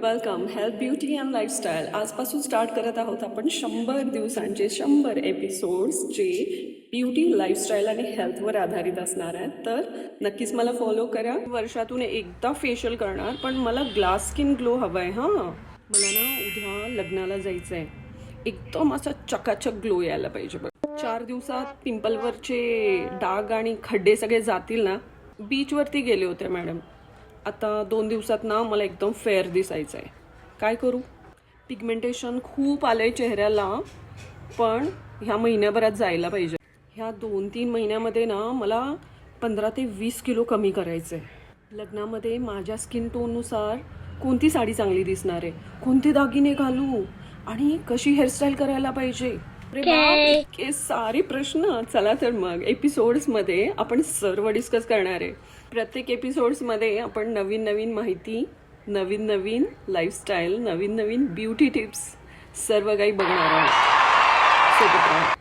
Welcome health beauty and lifestyle. आजपासून start करत आहोत आपण 100 दिवसांचे 100 एपिसोड्स जे ब्युटी लाईफस्टाईल आणि हेल्थवर आधारित असणार आहेत. तर नक्कीच मला फॉलो करा. वर्षातून एकदा फेशियल करणार, पण मला ग्लास स्किन ग्लो हवा आहे. हां, मला ना उद्या लग्नाला जायचं आहे. एकदम असा चकाचक ग्लो यायला पाहिजे. बघ, 4 दिवसात पिंपलवरचे डाग आणि खड्डे सगळे जातील ना. बीचवरती गेले होते मॅडम. आता 2 दिवसात ना मला एकदम फेअर दिसायचं आहे. काय करू? पिगमेंटेशन खूप आलं आहे चेहऱ्याला, पण ह्या महिन्याभरात जायला पाहिजे. ह्या 2-3 महिन्यामध्ये ना मला 15 ते 20 किलो कमी करायचं आहे. लग्नामध्ये माझ्या स्किन टोननुसार कोणती साडी चांगली दिसणार आहे, कोणते दागिने घालू आणि कशी हेअरस्टाईल करायला पाहिजे. अरे बाप, इतके सारे प्रश्न. चला तर मग एपिसोड्समध्ये आपण सर्व डिस्कस करणार आहे. प्रत्येक एपिसोड्समध्ये आपण नवीन नवीन माहिती, नवीन नवीन लाईफस्टाईल, नवीन नवीन ब्युटी टिप्स सर्व काही बघणार आहोत. सोबत राहा.